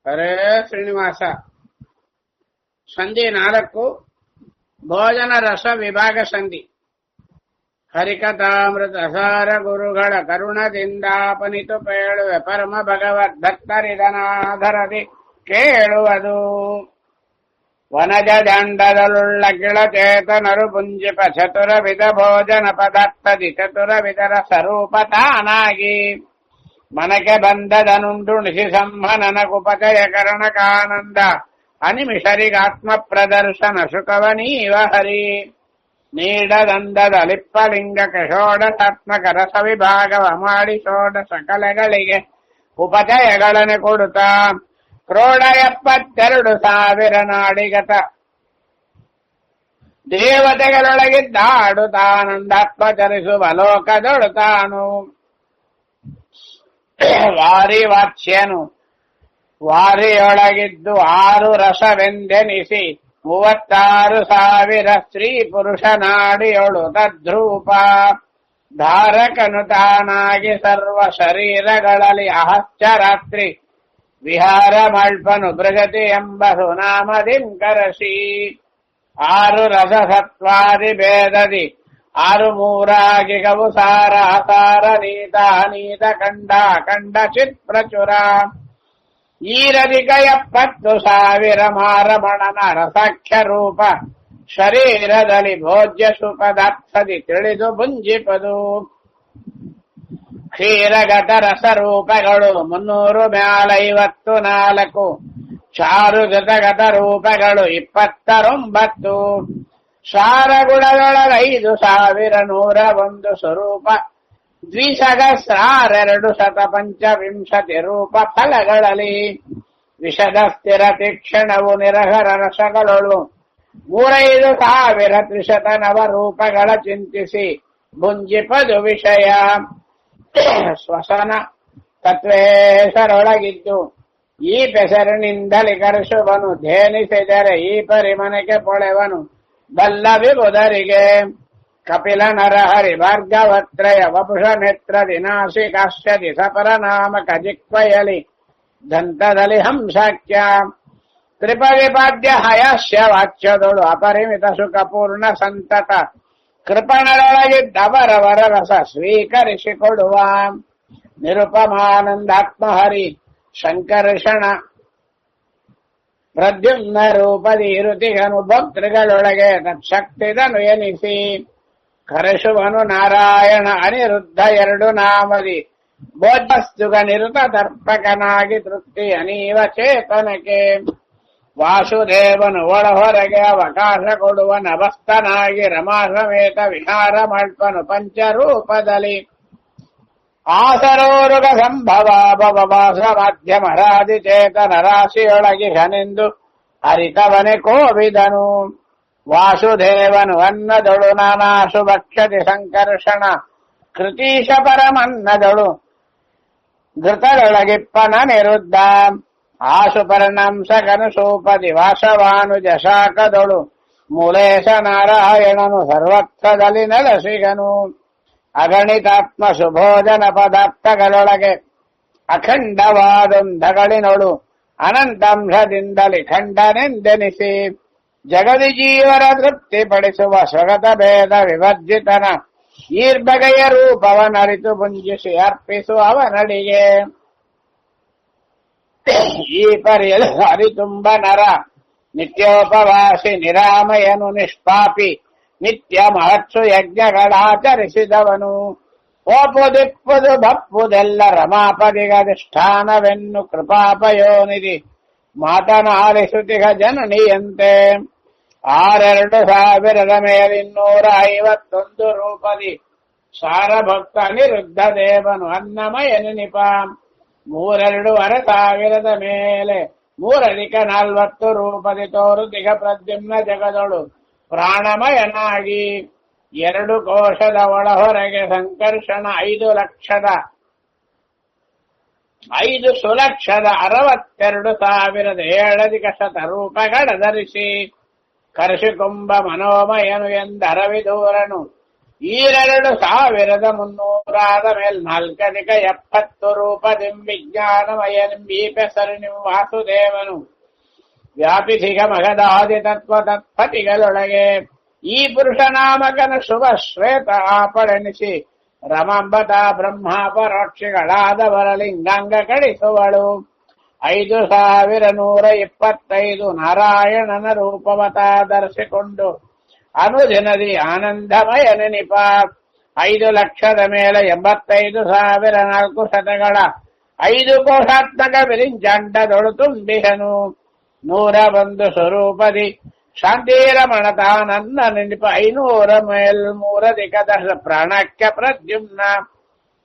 ಹರೇ ಶ್ರೀನಿವಾಸ. ಸಂಧಿ 4 ಭೋಜನ ರಸ ವಿಭಾಗ ಸಂಧಿ. ಹರಿಕಥಾಮೃತ ಸಾರ ಗುರುಗಳ ಕರುಣದಿಂದಾಪನಿತು ಪೇಳುವೆ ಪರಮ ಭಗವದ್ ಭಕ್ತರಿದನಾಧರದಿ ಕೇಳುವುದು. ವನಜ ದಂಡದಳುಳ್ಳ ಕಿಳಚೇತನರು ಪುಂಜಿಪ ಚತುರವಿಧ ಭೋಜನ ಪದಾರ್ಥದಿ ಚತುರವಿಧರ ಸ್ವರೂಪ ತಾನಾಗಿ ಮನಕ್ಕೆ ಬಂದದನುಂಡುಣಿಸಿ ಸಂಹನನ ಕುಪಚಯ ಕರಣಕಾನಂದ ಅನಿಮಿಷರಿಗಾತ್ಮ ಪ್ರದರ್ಶನ ಸುಖವನೀವ ಹರಿ. ನೀಡದಂದದ ಲಿಪ್ಪಲಿಂಗಕ್ಕೆ ಷೋಡಶಾತ್ಮಕ ರಸ ವಿಭಾಗವ ಮಾಡಿ ಷೋಡಶ ಕಲೆಗಳಿಗೆ ಉಪಚಯಗಳನ್ನು ಕೊಡುತ್ತಾ ಕ್ರೋಢ 72,000 ನಾಡಿಗತ ದೇವತೆಗಳೊಳಗಿದ್ದಾಡುತ್ತಾನಂದಾತ್ಮ ಚರಿಸುವ ಲೋಕದೊಳು ತಾನು. ವಾರಿ ವಾಚ್ಯನು ವಾರಿಯೊಳಗಿದ್ದು 6 ರಸವೆಂದೆನಿಸಿ 36,000 ಸ್ತ್ರೀ ಪುರುಷ ನಾಡಿಯೊಳು ತದ್ರೂಪ. ಧಾರಕನು ತಾನಾಗಿ ಸರ್ವ ಶರೀರಗಳಲ್ಲಿ ಅಹಶ್ಚರಾತ್ರಿ ವಿಹಾರ ಮಲ್ಪನು ಬೃಹತಿ ಎಂಬ ಸುನಾಮದಿಂ ಕರಸಿ. 6 ರಸಸತ್ವಾದಿ ಭೇದದಿ 6 ಮೂರಾಗಿಗವು ಸಾರ ಅಸಾರ ನೀತ ಅನೀತ ಖಂಡ ಖಂಡ ಚಿತ್ ಪ್ರಚುರ. ಈರಧಿಕ 70,000 ಮಾರಮಣನ ರಸಾಖ್ಯ ರೂಪ ಶರೀರದಲ್ಲಿ ಭೋಜ್ಯ ಸುಪದಾರ್ಥದಿ ತಿಳಿದು ಭುಂಜಿಪದು. ಕ್ಷೀರಗತ ರಸರೂಪಗಳು 354, ಚಾರುಗತಗತ ರೂಪಗಳು 29, ಸಾರಗುಣಗಳ 5,101 ಸ್ವರೂಪ ದ್ವಿಸಹಸ್ರಾರ 225 ರೂಪ ಫಲಗಳಲ್ಲಿ. ವಿಷದ ಸ್ಥಿರ ತೀಕ್ಷಣವು ನಿರಹರ ರಸಗಳೊಳು 35,000 ರೂಪಗಳ ಚಿಂತಿಸಿ ಭುಂಜಿಪದು ವಿಷಯ. ಶ್ವಸನ ತತ್ವೇಶರೊಳಗಿದ್ದು ಈ ಪೆಸರಿನಿಂದಲಿ ಕರೆಸುವನು ಧೇನಿಸಿದರೆ ಈ ಪರಿಮನೆಗೆ ಪೊಳೆವನು ಬಲ್ಲ ವಿಬುಧರಿಗೆ. ಕಪಿಲ ನರಹರಿ ಭಾರ್ಗವತ್ರಯ ವಪುಷ ನೇತ್ರ ದಿನಾಶಿಕಾಶ್ಯದಿ ಸಪರ ನಾಮಕ ಜಿಕ್ವಯಲಿ ದಂತದಲ್ಲಿ ಹಂಸಾಖ್ಯ. ತ್ರಿಪದಿಪಾದ್ಯ ಹಯಾಸ್ಯ ವಾಚ್ಯದೊಳು ಅಪರಿಮಿತ ಸುಖ ಪೂರ್ಣ ಸಂತತ ಕೃಪಣರೊಳಗಿದ್ದವರವರ ರಸ ಸ್ವೀಕರಿಸಿಕೊಡುವ. ನಿರುಪಮಾನಂದಾತ್ಮಹರಿ ಶಂಕರ್ಷಣ ಪ್ರದ್ಯುಮ್ನ ರೂಪದಿ ಇರುತಿಗನು ಭಕ್ತೃಗಳೊಳಗೆ ತತ್ಶಕ್ತಿದನು ಎನಿಸಿ ಕರೆಸುವನು ನಾರಾಯಣ ಅನಿರುದ್ಧ 2 ನಾಮದಿ ಬೋಧಸ್ತುಗ ನಿರುತ ತರ್ಪಕನಾಗಿ ತೃಪ್ತಿ ಅನೀವ ಚೇತನಕ್ಕೆ. ವಾಸುದೇವನು ಒಳ ಹೊರಗೆ ಅವಕಾಶ ಕೊಡುವ ನಭಸ್ತನಾಗಿ ರಮಾ ಸಮೇತ ವಿಹಾರ ಮಲ್ಪನು ಪಂಚರೂಪದಲ್ಲಿ. ಆಸರೋರುಗ ಸಂಭವ ಭವಭಾಸ ಮಾಧ್ಯಮರಾದಿ ಚೇತನ ರಾಶಿಯೊಳಗಿಹನೆಂದು ಅರಿತವನೆ ಕೋವಿದನು. ವಾಸುದೇವನು ಅನ್ನದೊಳು ನಾನಾಸು ಭಕ್ಷತಿ ಸಂಕರ್ಷಣ ಕೃತೀಶ ಪರಮನ್ನದೊಳು ಘೃತದೊಳಗಿಪ್ಪನ ನಿರುದ್ಧ. ಆಸು ಪರ್ಣಂಸಕನು ಸೂಪದಿ ವಾಸವಾನುಜ ಶಾಖದೊಳು ಮೂಲೇಶ ನಾರಾಯಣನು ಸರ್ವತ್ರದಲ್ಲಿ ನೆಲೆಸಿಗನು. ಅಗಣಿತಾತ್ಮ ಸುಭೋಜನ ಪದಾರ್ಥಗಳೊಳಗೆ ಅಖಂಡವಾದೊಂದಗಳಿನೊಳು ಅನಂತಾಂಶದಿಂದಲಿ ಖಂಡನೆಂದೆನಿಸಿ ಜಗದಿ ಜೀವರ ತೃಪ್ತಿಪಡಿಸುವ ಸ್ವಗತ ಭೇದ ವಿವರ್ಜಿತನ ಈರ್ಬಗೆಯ ರೂಪವನರಿತು ಪುಂಜಿಸಿ ಅರ್ಪಿಸುವ ಅವನಡಿಗೆ. ಈ ಪರಿಯಲ್ಲಿ ಹರಿತುಂಬ ನರ ನಿತ್ಯೋಪವಾಸಿ ನಿರಾಮಯನು ನಿಷ್ಪಾಪಿ ನಿತ್ಯ ಮಹತ್ಸು ಯಜ್ಞಗಳಾಚರಿಸಿದವನು. ಓಪುದಿಪ್ಪುದು ಬಪ್ಪುದೆಲ್ಲ ರಮಾಪದಿಗಧಿಷ್ಠಾನವೆನ್ನು ಕೃಪಾಪಯೋನಿಧಿ ಮಾತನಾಡಿಸುತಿಗ ಜನನಿಯಂತೆ. 6,2,000 ಮೇಲಿನ್ನೂರ 51 ರೂಪದಿ ಸಾರಭಕ್ತ ಅನಿರುದ್ಧ ದೇವನು ಅನ್ನಮಯನಿಪ. 3,2,000 ಮೇಲೆ 3,40 ರೂಪದಿ ತೋರುತಿಗ ಪ್ರದ್ಯುಮ್ನ ಜಗದೊಳು ಪ್ರಾಣಮಯನಾಗಿ. 2 ಕೋಶದ ಒಳ ಹೊರಗೆ ಸಂಕರ್ಷಣ 5 ಸುಲಕ್ಷದ 62,007 ರೂಪಗಳ ಧರಿಸಿ ಕರ್ಷಿಕುಂಭ ಮನೋಮಯನು ಎಂದರವಿದೂರನು 2300 ಮೇಲ್ 470 ರೂಪದಿಂ ವಿಜ್ಞಾನಮಯನಿಂ ಪೆಸರಿನಿಂ ವಾಸುದೇವನು ವ್ಯಾಪಿಸಿಗ ಮಗದಾದಿ ತತ್ವ ತತ್ಪತಿಗಳೊಳಗೆ ಈ ಪುರುಷನಾಮಕನ ಶುಭ ಶ್ವೇತ ಆಪಡೆನಿಸಿ ರಮಾಂಬತ ಬ್ರಹ್ಮ ಪರೋಕ್ಷಿಗಳಾದವರ ಲಿಂಗಾಂಗ ಕಡಿಸುವಳು 5125 ನಾರಾಯಣನ ರೂಪವತಾದರ್ಶಿಕೊಂಡು ಅನುದಿನದಿ ಆನಂದಮಯ ನೆನಿಪ 5 ಲಕ್ಷದ ಮೇಲೆ 85,400 5 ಕೋಶಾತ್ಮಕ ವಿರಿಂಜಾಂಡದೊಳು ತುಂಬಿಹನು 101 ಸ್ವರೂಪದಿ ಶಾಂತಿರಮಣತಾನನ್ನ ನೆನಪ 500 ಮೇಲ್ 3 ದಿಕ್ಕದ ಪ್ರಾಣಕ್ಕೆ ಪ್ರದ್ಯುಮ್ನ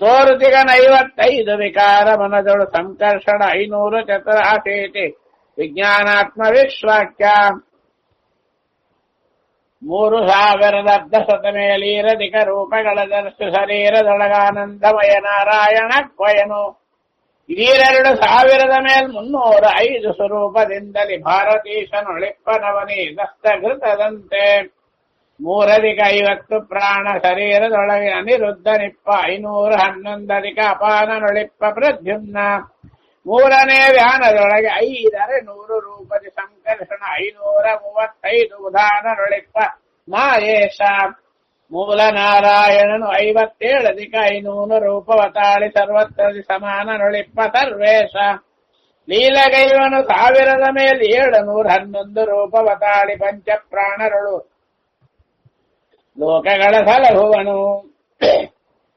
ತೋರುತಿಗನ 55 ವಿಕಾರ ಮನದೊಳು ಸಂಕರ್ಷಣ 500 ಚತುರಾಶೀತಿ ವಿಜ್ಞಾನಾತ್ಮ ವಿಶ್ವಾಕ್ಯ 3000 ಮೇಲೀರಧಿಕ ರೂಪಗಳ ದರ್ಶು ಶರೀರದೊಳಗಾನಂದಮಯ ನಾರಾಯಣ ಕ್ವಯನು 2000 ಮೇಲ್ 305 ಸ್ವರೂಪದಿಂದಲೇ ಭಾರತೀಶನೊಳಿಪ್ಪನವನಿ ದಸ್ತಘೃತದಂತೆ 350 ಪ್ರಾಣ ಶರೀರದೊಳಗೆ ಅನಿರುದ್ಧ ನಿಪ್ಪ 511 ಅಪಾನನೊಳಿಪ್ಪ ಪ್ರದ್ಯುಮ್ನ 3ನೇ ವ್ಯಾನದೊಳಗೆ 500 ರೂಪದಿ ಸಂಕರ್ಷಣ 535 ಉದಾನರೊಳಿಪ್ಪ ಮಾಯೇಶ ಮೂಲ ನಾರಾಯಣನು 57 500 ರೂಪವತಾಳಿ ಸರ್ವತ್ರದಿ ಸಮಾನನೊಳಿಪ್ಪ ಸರ್ವೇಶ ಲೀಲಗೈವನು 1000 ಮೇಲೆ 711 ರೂಪವತಾಳಿ ಪಂಚ ಪ್ರಾಣರಳು ಲೋಕಗಳ ಸಲಹುವನು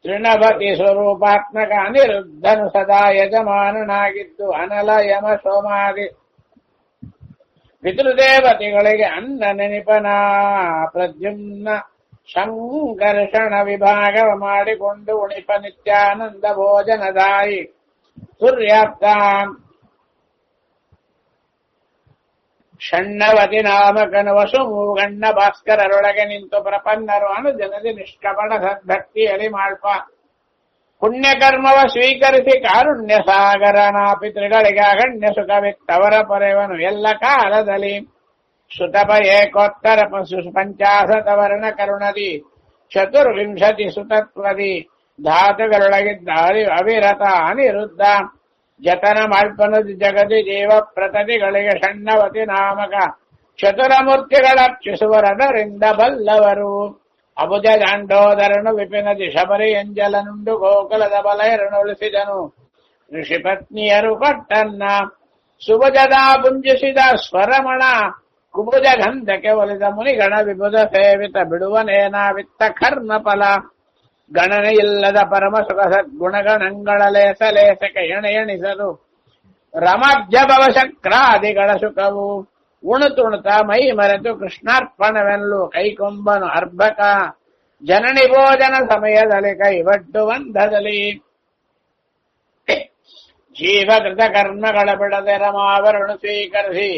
ತೃಣಭತಿ ಸ್ವರೂಪಾತ್ಮಕ ಅನಿರುದ್ಧನು ಸದಾ ಯಜಮಾನನಾಗಿದ್ದು ಅನಲ ಯಮ ಸೋಮಾದಿ ಪಿತೃದೇವತೆಗಳಿಗೆ ಅನ್ನ ನೆನಪನ ಪ್ರದ್ಯುಮ್ನ ಸಂಕರ್ಷಣ ವಿಭಾಗವ ಮಾಡಿಕೊಂಡು ಉಣಿಪ ನಿತ್ಯಾನಂದ ಭೋಜನದಾಯಿ ಸೂರ್ಯಾಪ್ತ ಷಣ್ಣವತಿ ನಾಮಕನ ವಸು ಮೂಗಣ್ಣ ಭಾಸ್ಕರರೊಳಗೆ ನಿಂತು ಪ್ರಪನ್ನರು ಅನುಜನದಿ ನಿಷ್ಕಪಟ ಸದ್ಭಕ್ತಿಯಲ್ಲಿ ಮಾಡ್ಪ ಪುಣ್ಯಕರ್ಮವ ಸ್ವೀಕರಿಸಿ ಕಾರುಣ್ಯ ಸಾಗರನ ಪಿತೃಗಳಿಗೆ ಅಗಣ್ಯ ಸುಖವಿತ್ತವರ ಪೊರೆವನು ಎಲ್ಲ ಕಾಲದಲ್ಲಿ ಸುತಪ ಏಕೋತ್ತರ 50 ವರ್ಣ ಕರುಣದಿ 24 ಸುತತ್ವದಿ ಧಾತುಗಳೊಳಗಿದ್ದ ಅವಿರತ ಅನಿರುದ್ಧ ಜತನ ಮಾಳ್ಪನದಿ ಜಗದಿ ಜೀವ ಪ್ರತತಿಗಳಿಗೆ ಷಣ್ಣವತಿ ನಾಮಕ ಚತುರಮೂರ್ತಿಗಳರ್ಚಿಸುವರದರಿಂದ ಬಲ್ಲವರು ಅಬುಜ ಜಾಂಡೋದರನು ವಿಪಿನದಿ ಶಬರಿ ಎಂಜಲನುಂಡು ಗೋಕುಲದ ಬಲಯರನುಳಿಸಿದನು ಋಷಿಪತ್ನಿಯರು ಕೊಟ್ಟನ್ನ ಸುಭುಜದ ಪುಂಜಿಸಿದ ಸ್ವರಮಣ ಕುಬುಜ ಗಂಧಕ್ಕೆ ಒಲಿದ ಮುನಿಗಣ ವಿಭುಧ ಸೇವಿತ ಬಿಡುವನೇನಾವಿತ್ತ ಕರ್ಮಫಲ ಗಣನೆ ಇಲ್ಲದ ಪರಮ ಸುಖ ಸದ್ಗುಣಗಣಗಳ ಲೇಸಲೇಸಕ್ಕೆ ಎಣೆಯಣಿಸಲು ರಮಾಬ್ಜ ಭವಶಕ್ರಾದಿಗಳ ಸುಖವು ಉಣುತುಣುತ ಮೈ ಮರೆತು ಕೃಷ್ಣಾರ್ಪಣವೆಲ್ಲೂ ಕೈಕೊಂಬನು ಅರ್ಭಕ ಜನನಿ ಭೋಜನ ಸಮಯದಲ್ಲಿ ಕೈವಟ್ಟು ಬಂಧದಲ್ಲಿ ಜೀವಕೃತ ಕರ್ಮಗಳ ಬಿಡದೆ ರಮಾವರಣ ಸ್ವೀಕರಿಸಿ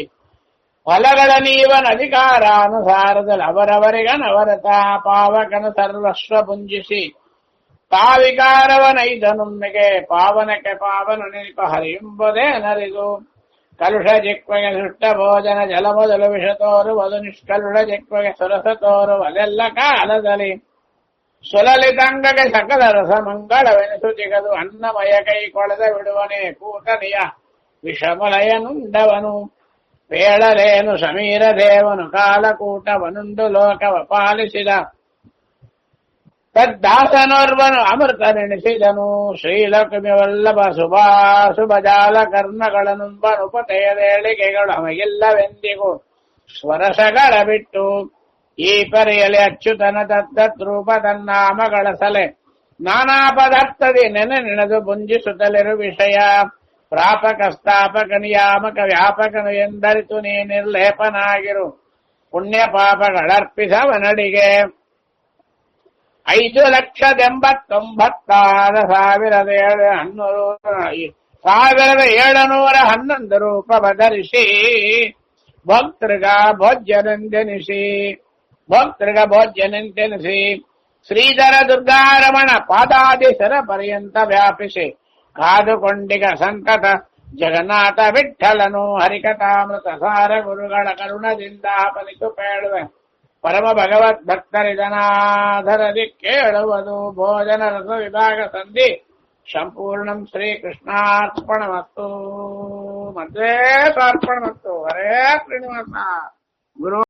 ಫಲಗಳ ನೀವನ ಅಧಿಕಾರಾನುಸಾರದಲ್ಲಿ ಅವರವರಿಗನವರತ ಪಾವಕನ ಸರ್ವಸ್ವ ಪುಂಜಿಸಿ ಪಾವಿಕಾರವನೈದನುಮ್ಮೆಗೆ ಪಾವನಕ್ಕೆ ಪಾವನ ನೆನಪ ಹರಿಯುಂಬುದೇ ನರಿದು ಕಲುಷ ಜಿಕ್ವೆಗೆ ಸುಷ್ಟ ಭೋಜನ ಜಲ ಮೊದಲು ವಿಷ ತೋರುವುದು ನಿಷ್ಕಲುಷ ಜಿಕ್ವೆಗೆ ಸುರಸ ತೋರುವುದೆಲ್ಲ ಕಾಲದಲ್ಲಿ ಸುಲಲಿತಂಗಗೆ ಸಕಲ ರಸ ಮಂಗಳವೆನಿಸುತ್ತಿಗದು ಅನ್ನಮಯ ಕೈ ಕೊಳೆದ ಬಿಡುವನೇ ಕೂಟನಿಯ ವಿಷಮಲಯನುಂಡವನು ಪೇಳಲೇನು ಸಮೀರ ದೇವನು ಕಾಲಕೂಟವನುಂಡು ಲೋಕವ ಪಾಲಿಸಿದ ತದ್ದಾಸನೋರ್ವನು ಅಮೃತನೆನಿಸಿದನು ಶ್ರೀಲಕ್ಷ್ಮಿ ವಲ್ಲಭ ಶುಭಜಾಲ ಕರ್ಣಗಳನುಂಬನುಪತೆಯದೇಳಿಕೆಗಳು ಅಮಗಿಲ್ಲವೆಂದಿಗೂ ಸ್ವರಸಗಳ ಬಿಟ್ಟು ಈ ಪರಿಯಲಿ ಅಚ್ಯುತನ ತದ್ದೂಪ ತನ್ನಾಮಗಳ ಸಲೆ ನಾನಾ ಪದಾರ್ಥದಿ ನೆನೆದು ಪುಂಜಿಸುತ್ತಲಿರು ವಿಷಯ ಪ್ರಾಪಕ ಸ್ಥಾಪಕ ನಿಯಾಮಕ ವ್ಯಾಪಕನು ಎಂದರಿತು ನೀ ನಿರ್ಲೇಪನಾಗಿರು ಪುಣ್ಯ ಪಾಪಗಳರ್ಪಿಸವನಡಿಗೆ 5,70,711 ರೂಪ ಬದರಿಸಿ ಭಕ್ತೃಗ ಭೋಜ್ಯನೆಂದೆನಿಸಿ ಶ್ರೀಧರ ದುರ್ಗಾರಮಣ ಪಾದಾದಿಸರ ಪರ್ಯಂತ ವ್ಯಾಪಿಸಿ ಕಾದುಕೊಂಡಿಗ ಸಂತತ ಜಗನ್ನಾಥ ವಿಠ್ಠಲನು ಹರಿಕಥಾಮೃತ ಸಾರ ಗುರುಗಳ ಕರುಣದಿಂದ ಫಲಿತು ಪೇಳುವೆ ಪರಮ ಭಗವದ್ ಭಕ್ತರಿದನಾಧರದಿ ಕೇಳುವುದು ಭೋಜನ ರಸವಿದಾಗ ಸಂಧಿ ಸಂಪೂರ್ಣಂ ಶ್ರೀಕೃಷ್ಣಾರ್ಪಣಮಸ್ತು. ಮಧ್ವೇಶಾರ್ಪಣಮಸ್ತು. ಹರೇ ಶ್ರೀನಿವಾಸ. ಗುರು